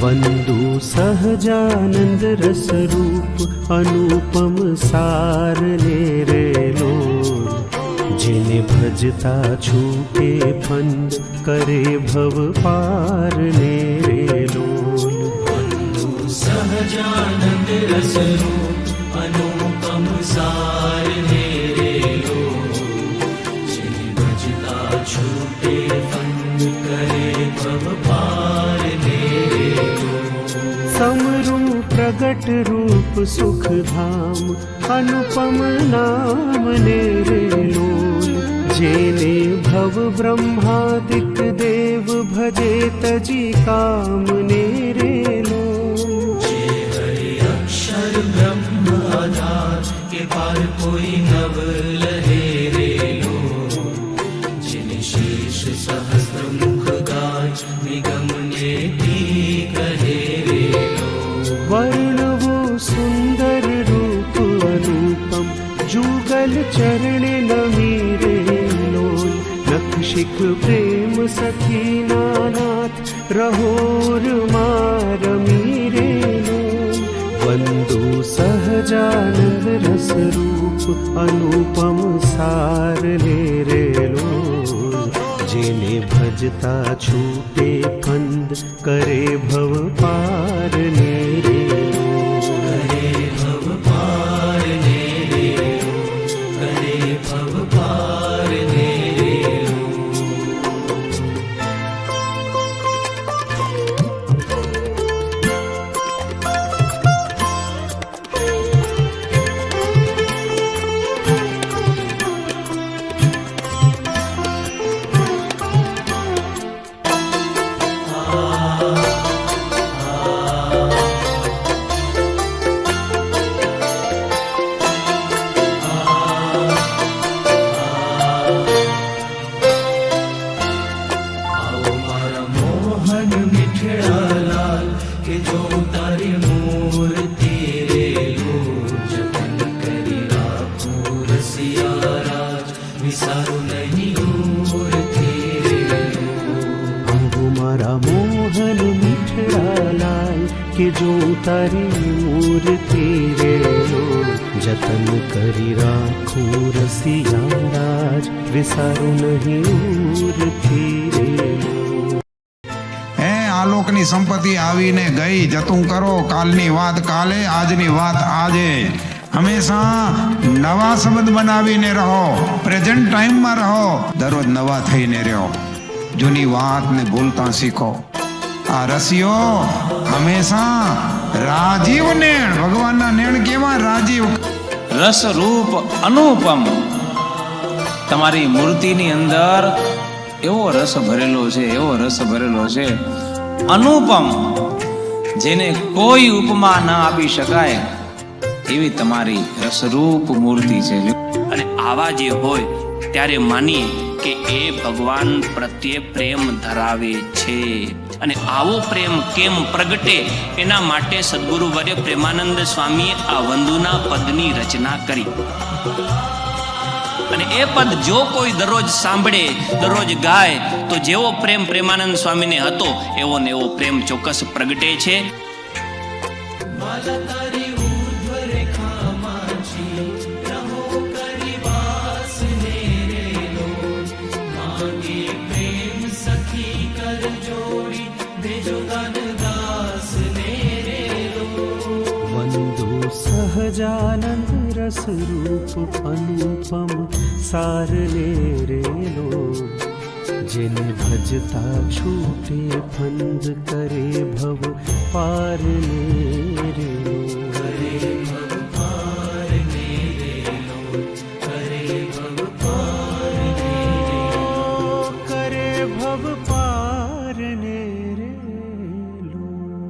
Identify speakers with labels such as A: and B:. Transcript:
A: वंदु सहजानंद रस रूप अनुपम सार रे लोल, जिने भजता छूटे फंद करे भव पार रे लोल।
B: वंदु सहजानंद रस रूप अनुपम सार रे लोल, जिने भजता छूटे फंद करे भव पार रे लोल।
A: समरू प्रगट रूप सुख धाम अनुपम नाम ने रे लोल, जेने भव ब्रह्मादिक देव भजे तजी काम ने रे लोल।
B: जे हरि अक्षर ब्रह्म आधार के पार कोई नव लहे रे लोल, जिने शीश सहस्त्र मुख गाय निगम नेति कहे रे लोल।
A: वर्ण वो सुंदर रूप अनुपम, जुगल चरण नमी रे लोल, नख शिख प्रेम सखी नानाथ रहोर मारमी रे लोल। वंदु सहजानंद रस रूप अनुपम सार रे लोल, जिने भजता छूटे फंद करे भव पार ने रे लोल।
B: करे भव पार ने रे लोल, करे भव पार ने रे लोल। के जो तारी मूर्ति रे लोल, जतन करी राखो रसिया राज, विसारो नहीं मूर्ति रे लोल।
A: आहु मारा मोहन मिठड़ा लाल, के जो तारी मूर्ति रे लोल, जतन करी राखो रसिया राज, विसारो नहीं मूर्ति रे लोल।
C: આલોકની સંપત્તિ આવીને ગઈ, જતું કરો કાલની વાત કાલે, આજની વાત આજે। હંમેશા નવા સંબંધ બનાવીને રહો, પ્રેઝન્ટ ટાઈમમાં રહો, દરરોજ નવા થઈને રહો, જૂની વાતને ભૂલતા શીખો। આ રસિયો હંમેશા રાજીવ નેણ, ભગવાનના નેણ કેવા રાજીવ,
D: રસ રૂપ અનુપમ। તમારી મૂર્તિની અંદર એવો રસ ભરેલો છે, એવો રસ ભરેલો છે અનુપમ, જેને કોઈ ઉપમા ન આપી શકાય એવી તમારી રસરૂપ મૂર્તિ છે।
E: અને આવા જે હોય ત્યારે માનીએ કે એ ભગવાન પ્રત્યે પ્રેમ ધરાવે છે। અને આવો પ્રેમ કેમ પ્રગટે એના માટે સદગુરુ વર્ય પ્રેમાનંદ સ્વામીએ આ વંદુના પદની રચના કરી। અને એ પદ જો કોઈ દરરોજ સાંભળે, દરરોજ ગાય, તો જેવો પ્રેમ પ્રેમાનંદ સ્વામીને હતો એવો ને એવો પ્રેમ ચોક્કસ પ્રગટે છે।
A: वंदु सहजानंद रस रूप अनुपम सार रे लोल, जिने भजता छूटे फंद करे भव पार रे लोल।